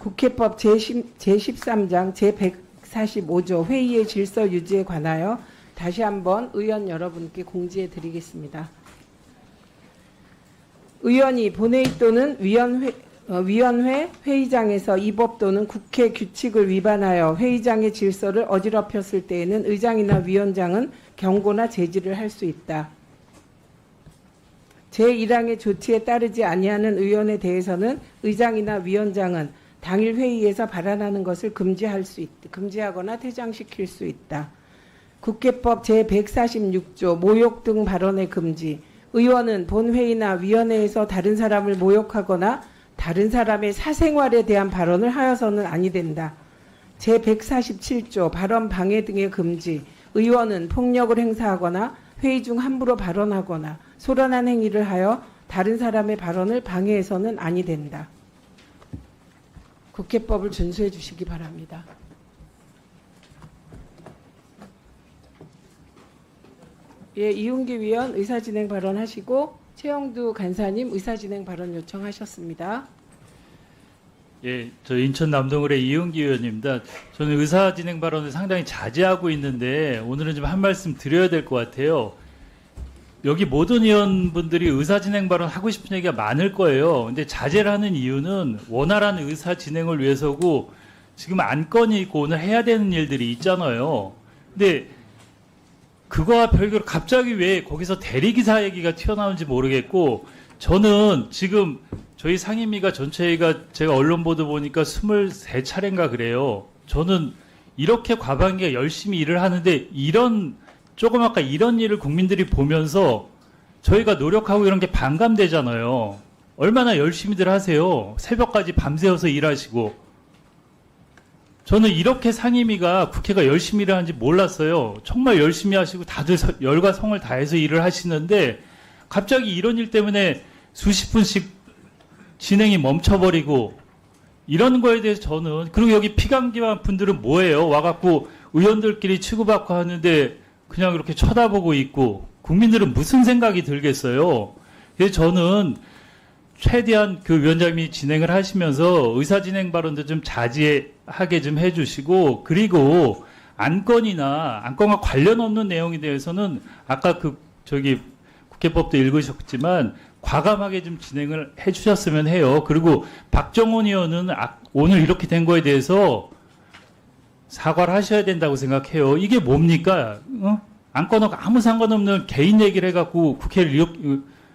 국회법 제13장 제145조 회의의 질서 유지에 관하여 다시 한번 의원 여러분께 공지해 드리겠습니다. 의원이 본회의 또는 위원회 회의장에서 이 법 또는 국회 규칙을 위반하여 회의장의 질서를 어지럽혔을 때에는 의장이나 위원장은 경고나 제지를 할 수 있다. 제1항의 조치에 따르지 아니하는 의원에 대해서는 의장이나 위원장은 당일 회의에서 발언하는 것을 금지하거나 퇴장시킬 수 있다. 국회법 제146조 모욕 등 발언의 금지. 의원은 본회의나 위원회에서 다른 사람을 모욕하거나 다른 사람의 사생활에 대한 발언을 하여서는 아니 된다. 제147조 발언 방해 등의 금지. 의원은 폭력을 행사하거나 회의 중 함부로 발언하거나 소란한 행위를 하여 다른 사람의 발언을 방해해서는 아니 된다. 국회법을 준수해 주시기 바랍니다. 예, 이윤기 위원 의사진행 발언하시고 최영두 간사님 의사진행 발언 요청하셨습니다. 예, 저 인천 남동을의 이윤기 의원입니다. 저는 의사진행 발언을 상당히 자제하고 있는데 오늘은 좀 한 말씀 드려야 될 것 같아요. 여기 모든 의원분들이 의사진행 발언 하고 싶은 얘기가 많을 거예요. 근데 자제를 하는 이유는 원활한 의사진행을 위해서고 지금 안건이 있고 오늘 해야 되는 일들이 있잖아요. 근데 그거와 별개로 갑자기 왜 거기서 대리기사 얘기가 튀어나오는지 모르겠고 저는 지금 저희 상임위가 전체회의가 제가 언론 보도 보니까 23차례인가 그래요. 저는 이렇게 과반기가 열심히 일을 하는데 조그맣게 이런 일을 국민들이 보면서 저희가 노력하고 이런 게 반감되잖아요. 얼마나 열심히들 하세요. 새벽까지 밤새워서 일하시고. 저는 이렇게 상임위가 국회가 열심히 일하는지 몰랐어요. 정말 열심히 하시고 다들 열과 성을 다해서 일을 하시는데 갑자기 이런 일 때문에 수십 분씩 진행이 멈춰버리고 이런 거에 대해서 저는 그리고 여기 피감기한 분들은 뭐예요? 와갖고 의원들끼리 치고받고 하는데 그냥 이렇게 쳐다보고 있고 국민들은 무슨 생각이 들겠어요? 그래서 저는 최대한 그 위원장님이 진행을 하시면서 의사진행 발언도 좀 자제하게 좀 해주시고 그리고 안건과 관련 없는 내용에 대해서는 아까 국회법도 읽으셨지만 과감하게 좀 진행을 해주셨으면 해요. 그리고 박정원 의원은 오늘 이렇게 된 거에 대해서 사과를 하셔야 된다고 생각해요. 이게 뭡니까? 안건하고 아무 상관없는 개인 얘기를 해갖고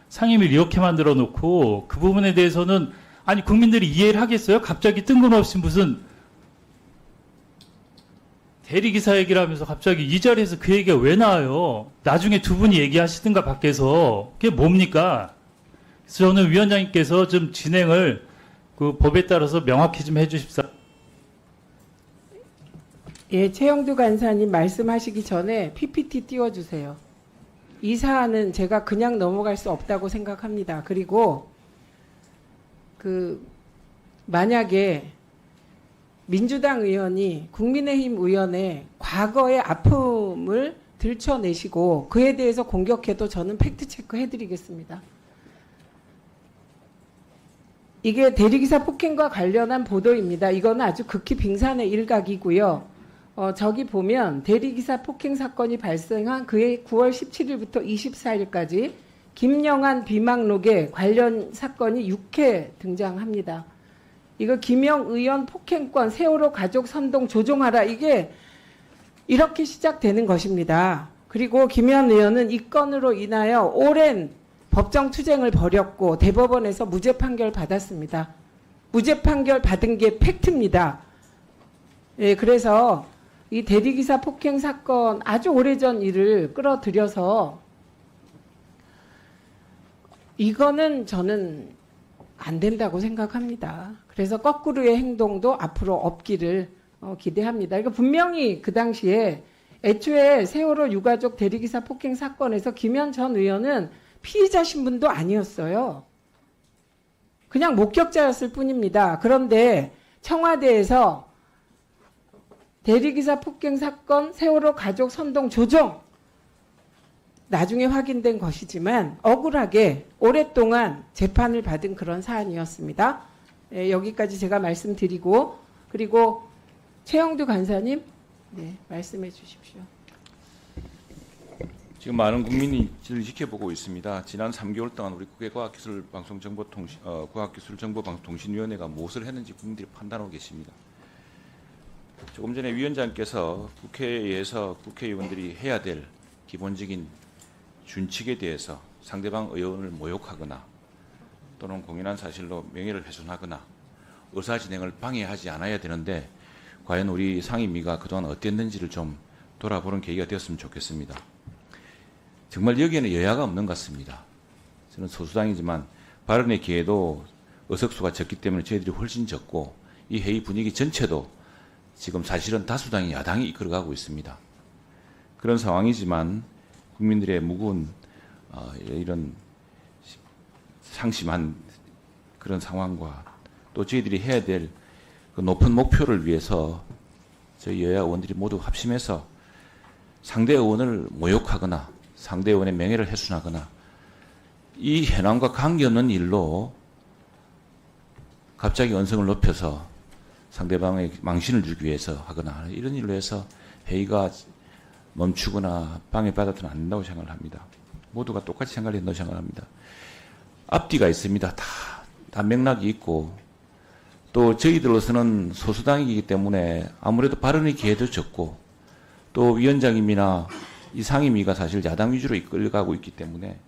상임위를 이렇게 만들어 놓고 그 부분에 대해서는 아니 국민들이 이해를 하겠어요? 갑자기 뜬금없이 무슨 대리기사 얘기를 하면서 갑자기 이 자리에서 그 얘기가 왜 나와요? 나중에 두 분이 얘기하시든가 밖에서 그게 뭡니까? 그래서 저는 위원장님께서 좀 진행을 그 법에 따라서 명확히 좀 해주십사. 예, 최영두 간사님 말씀하시기 전에 PPT 띄워주세요. 이 사안은 제가 그냥 넘어갈 수 없다고 생각합니다. 그리고 만약에 민주당 의원이 국민의힘 의원의 과거의 아픔을 들춰내시고 그에 대해서 공격해도 저는 팩트체크 해드리겠습니다. 이게 대리기사 폭행과 관련한 보도입니다. 이거는 아주 극히 빙산의 일각이고요. 저기 보면 대리기사 폭행 사건이 발생한 그해 9월 17일부터 24일까지 김영한 비망록에 관련 사건이 6회 등장합니다. 이거 김영 의원 폭행권 세월호 가족 선동 조종하라 이게 이렇게 시작되는 것입니다. 그리고 김현 의원은 이 건으로 인하여 오랜 법정 투쟁을 벌였고 대법원에서 무죄 판결 받았습니다. 무죄 판결 받은 게 팩트입니다. 예, 그래서 이 대리기사 폭행 사건 아주 오래전 일을 끌어들여서 이거는 저는 안 된다고 생각합니다. 그래서 거꾸로의 행동도 앞으로 없기를 기대합니다. 이거 분명히 그 당시에 애초에 세월호 유가족 대리기사 폭행 사건에서 김현 전 의원은 피의자 신분도 아니었어요. 그냥 목격자였을 뿐입니다. 그런데 청와대에서 대리기사 폭행 사건 세월호 가족 선동 조종 나중에 확인된 것이지만 억울하게 오랫동안 재판을 받은 그런 사안이었습니다. 여기까지 제가 말씀드리고, 그리고 최영두 간사님, 네, 말씀해 주십시오. 지금 많은 국민이 저를 지켜보고 있습니다. 지난 3개월 동안 우리 과학기술정보방송통신위원회가 무엇을 했는지 국민들이 판단하고 계십니다. 조금 전에 위원장께서 국회에 의해서 국회의원들이 해야 될 기본적인 준칙에 대해서 상대방 의원을 모욕하거나 또는 공연한 사실로 명예를 훼손하거나 의사 진행을 방해하지 않아야 되는데 과연 우리 상임위가 그동안 어땠는지를 좀 돌아보는 계기가 되었으면 좋겠습니다. 정말 여기에는 여야가 없는 것 같습니다. 저는 소수당이지만 발언의 기회도 의석수가 적기 때문에 저희들이 훨씬 적고 이 회의 분위기 전체도 지금 사실은 다수당이 야당이 이끌어가고 있습니다. 그런 상황이지만 국민들의 무거운 이런 상심한 그런 상황과 또 저희들이 해야 될 그 높은 목표를 위해서 저희 여야 의원들이 모두 합심해서 상대 의원을 모욕하거나 상대 의원의 명예를 훼손하거나 이 현황과 관계없는 일로 갑자기 언성을 높여서 상대방의 망신을 주기 위해서 하거나 이런 일로 해서 회의가 멈추거나 방해받아서는 안 된다고 생각을 합니다. 모두가 똑같이 생각을 한다고 생각합니다. 앞뒤가 있습니다. 다 맥락이 있고 또 저희들로서는 소수당이기 때문에 아무래도 발언의 기회도 적고 또 위원장님이나 이 상임위가 사실 야당 위주로 이끌려가고 있기 때문에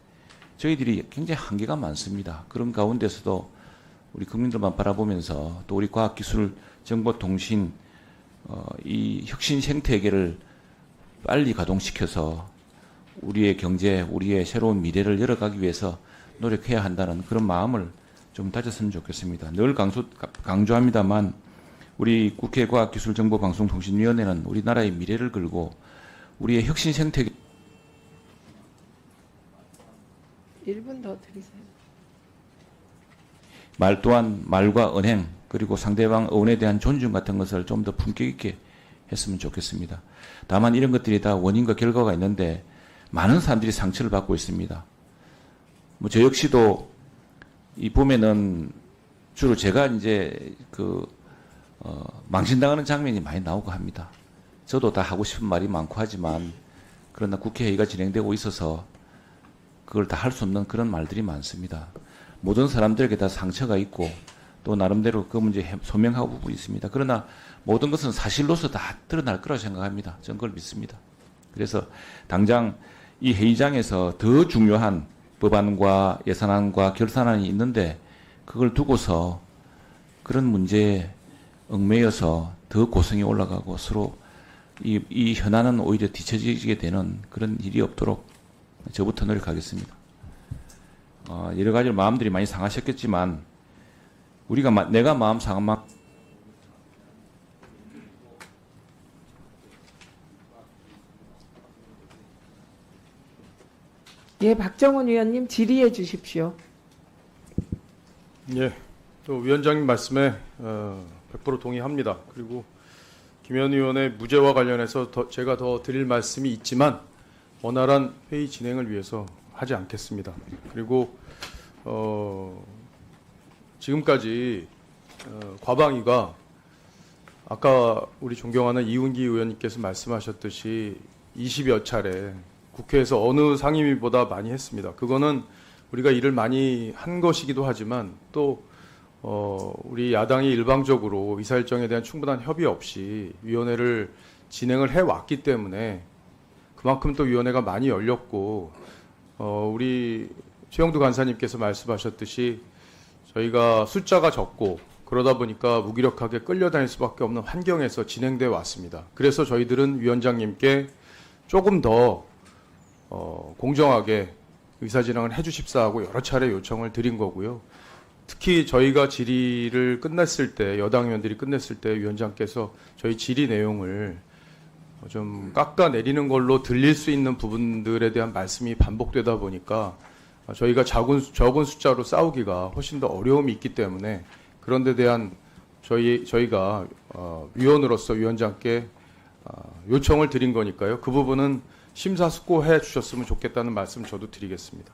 저희들이 굉장히 한계가 많습니다. 그런 가운데서도 우리 국민들만 바라보면서 또 우리 과학기술, 정보통신 이 혁신 생태계를 빨리 가동시켜서 우리의 경제, 우리의 새로운 미래를 열어가기 위해서 노력해야 한다는 그런 마음을 좀 다졌으면 좋겠습니다. 늘 강조합니다만 우리 국회 과학기술정보방송통신위원회는 우리나라의 미래를 걸고 우리의 혁신 생태계 1분 더 드리세요. 말 또한 말과 언행 그리고 상대방 의원에 대한 존중 같은 것을 좀 더 품격 있게 했으면 좋겠습니다. 다만 이런 것들이 다 원인과 결과가 있는데 많은 사람들이 상처를 받고 있습니다. 저 역시도 이 보면은 주로 제가 이제 망신당하는 장면이 많이 나오고 합니다. 저도 다 하고 싶은 말이 많고 하지만 그러나 국회회의가 진행되고 있어서 그걸 다 할 수 없는 그런 말들이 많습니다. 모든 사람들에게 다 상처가 있고 또 나름대로 그 문제 소명하고 부분이 있습니다. 그러나 모든 것은 사실로서 다 드러날 거라고 생각합니다. 저는 그걸 믿습니다. 그래서 당장 이 회의장에서 더 중요한 법안과 예산안과 결산안이 있는데 그걸 두고서 그런 문제에 얽매여서 더 고성이 올라가고 서로 이 현안은 오히려 뒤처지게 되는 그런 일이 없도록 저부터 노력하겠습니다. 여러 가지로 마음들이 많이 상하셨겠지만 내가 마음 상한 만큼 예, 박정훈 의원님 질의해 주십시오. 예, 또 위원장님 말씀에 100% 동의합니다. 그리고 김현 의원의 무죄와 관련해서 제가 더 드릴 말씀이 있지만 원활한 회의 진행을 위해서 하지 않겠습니다. 그리고 지금까지 과방위가 아까 우리 존경하는 이훈기 의원님께서 말씀하셨듯이 20여 차례 국회에서 어느 상임위보다 많이 했습니다. 그거는 우리가 일을 많이 한 것이기도 하지만 또 우리 야당이 일방적으로 이사 일정에 대한 충분한 협의 없이 위원회를 진행을 해왔기 때문에 그만큼 또 위원회가 많이 열렸고 우리 최영두 간사님께서 말씀하셨듯이 저희가 숫자가 적고 그러다 보니까 무기력하게 끌려다닐 수밖에 없는 환경에서 진행돼 왔습니다. 그래서 저희들은 위원장님께 조금 더 공정하게 의사진행을 해주십사 하고 여러 차례 요청을 드린 거고요. 특히 저희가 질의를 끝냈을 때 여당 의원들이 끝냈을 때 위원장께서 저희 질의 내용을 좀 깎아내리는 걸로 들릴 수 있는 부분들에 대한 말씀이 반복되다 보니까 저희가 적은 숫자로 싸우기가 훨씬 더 어려움이 있기 때문에 그런 데 대한 저희가 위원으로서 위원장께 요청을 드린 거니까요. 그 부분은 심사숙고해 주셨으면 좋겠다는 말씀 저도 드리겠습니다.